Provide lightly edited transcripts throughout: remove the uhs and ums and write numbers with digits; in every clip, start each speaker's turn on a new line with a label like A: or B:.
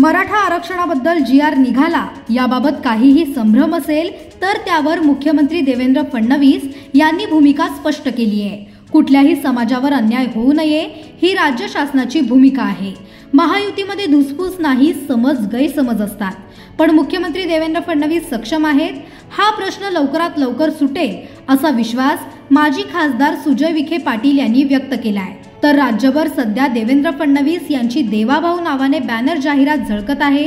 A: Maratha आरक्षणाबद्दल G.R.. निघाला याबाबत काहीही संभ्रम असेल तर त्यावर मुख्यमंत्री देवेंद्र फडणवीस यांनी भूमिका स्पष्ट केली आहे। कुठल्याही समाजावर अन्याय होऊ नये ही राज्य शासनाची भूमिका आहे। महायुतीमध्ये धुसफूस नाही, समज गैरसमज असतात, पण मुख्यमंत्री देवेंद्र फडणवीस सक्षम आहेत। हा प्रश्न लवकरात लवकर सुटेल असा विश्वास माजी खासदार सुजय विखे पाटील यांनी व्यक्त केला आहे। तर राज्यभर सध्या देवेंद्र फडणवीस यांची देवाभाऊ नावाने बॅनर जाहिरात झळकत आहे।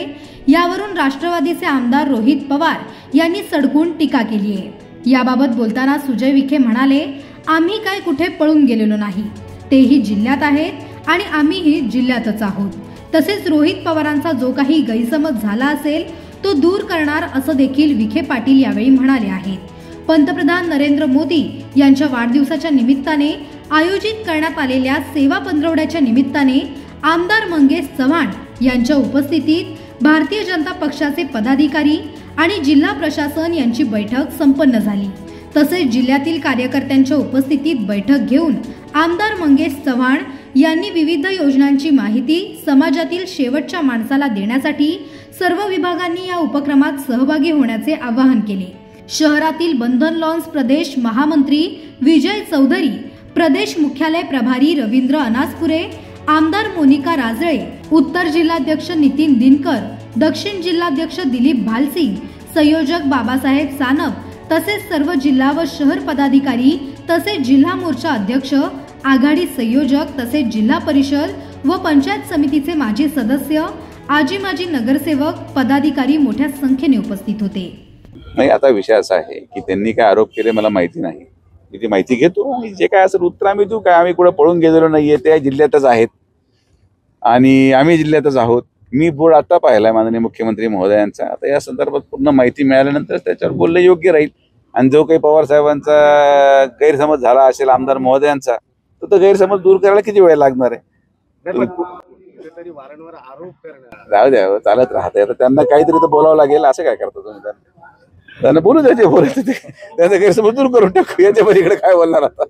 A: यावरून राष्ट्रवादीचे आमदार रोहित पवार यांनी सडकून टीका केली आहे। याबाबत बोलताना सुजय विखे म्हणाले, आम्ही काय कुठे पळून गेलेलो नाही, तेही जिल्ह्यात आहेत आणि आम्हीही जिल्ह्यातच आहोत। तसेच रोहित पवारांचा जो काही गैरसमज झाला असेल तो दूर करणार असं देखील विखे पाटील यावेळी म्हणाले आहेत। पंतप्रधान नरेंद्र मोदी यांच्या वाढदिवसाच्या निमित्ताने आयोजित करण्यात आलेल्या सेवा पंधरवड्याच्या निमित्ताने आमदार मंगेश चव्हाण यांच्या उपस्थितीत भारतीय जनता पक्षाचे पदाधिकारी आणि जिल्हा प्रशासन यांची बैठक संपन्न झाली। तसेच जिल्ह्यातील कार्यकर्त्यांच्या उपस्थितीत बैठक घेऊन आमदार मंगेश चव्हाण यांनी विविध योजनांची माहिती समाजातील शेवटच्या माणसाला देण्यासाठी सर्व विभागांनी या उपक्रमात सहभागी होण्याचे आवाहन केले। शहरातील बंधन लॉन्स प्रदेश महामंत्री विजय चौधरी, प्रदेश मुख्यालय प्रभारी रवींद्र अनासपुरे, आमदार मोनिका राजळे, उत्तर जिल्हाध्यक्ष नितीन दिनकर, दक्षिण जिल्हाध्यक्ष दिलीप भालसिंग, संयोजक बाबासाहेब सानप तसेच सर्व जिल्हा व शहर पदाधिकारी तसेच जिल्हा मोर्चा अध्यक्ष, आघाडी संयोजक तसेच जिल्हा परिषद व पंचायत समितीचे माजी सदस्य, आजी माजी नगरसेवक, पदाधिकारी मोठ्या संख्येने उपस्थित होते।
B: नाही, आता विषय असा आहे की त्यांनी काय आरोप केले मला माहिती नाही, मी ती माहिती घेतो आणि जे काय असेल उत्तर आम्ही देऊ। काय आम्ही कुठे पळून गेलेलो नाहीये, ते जिल्ह्यातच आहेत आणि आम्ही जिल्ह्यातच आहोत। मी बोर्ड आता पाहिलाय माननीय मुख्यमंत्री महोदयांचा, आता या संदर्भात पूर्ण माहिती मिळाल्यानंतर त्याच्यावर बोलणं योग्य राहील। आणि जो काही पवार साहेबांचा गैरसमज झाला असेल आमदार महोदयांचा, तर तो गैरसमज दूर करायला किती वेळ लागणार आहे?
C: वारंवार आरोप करणार
B: जाऊ द्या, चालत राहते। आता त्यांना काहीतरी तर बोलावं लागेल, असं काय करता तुम्ही? त्यांना बोलू द्यायचे, बोलायचं ते, त्यांचा गैरसमज दूर करून टाकू। याच्या पलीकडे काय बोलणार आता?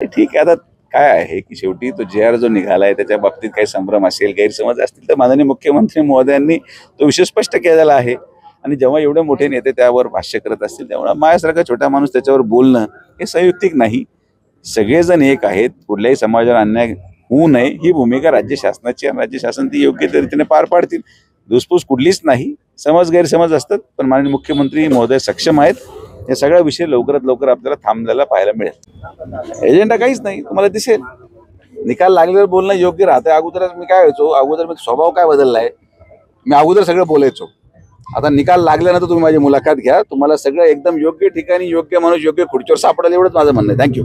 B: ठीक आहे, आता काय आहे की शेवटी तो जी.आर. जो निघालाय त्याच्या बाबतीत काही संभ्रम असेल, गैरसमज असतील तर माननीय मुख्यमंत्री महोदयांनी तो विषय स्पष्ट केलेला आहे। आणि जेव्हा एवढे मोठे नेते त्यावर भाष्य करत असतील त्यामुळे माझ्यासारखा छोटा माणूस त्याच्यावर बोलणं हे संयुक्तिक नाही। सगळेजण एक आहेत, कुठल्याही समाजाला अन्याय होऊ नये ही भूमिका राज्य शासनाची आहे। राज्य शासन ती योग्य रीतीने पार पाडतील। धुसफूस कुठलीच नाही, समज गैरसमज असतात, पण माननीय मुख्यमंत्री महोदय सक्षम आहेत। हे सगळा विषय लवकरात लवकर आपल्याला थांबलेला पाहायला मिळेल। एजेंडा काहीच नाही, तुम्हाला दिसेल। निकाल लागल्यावर बोलणं योग्य राहतं। अगोदरच मी काय व्हायचो, अगोदर मी स्वभाव काय बदललाय, मी अगोदर सगळं बोलायचो। आता निकाल लागल्यानंतर तुम्ही माझी मुलाखत घ्या, तुम्हाला सगळं एकदम योग्य ठिकाणी योग्य माणूस योग्य खुर्चीवर सापडेल, एवढंच माझं म्हणणं आहे। थँक्यू।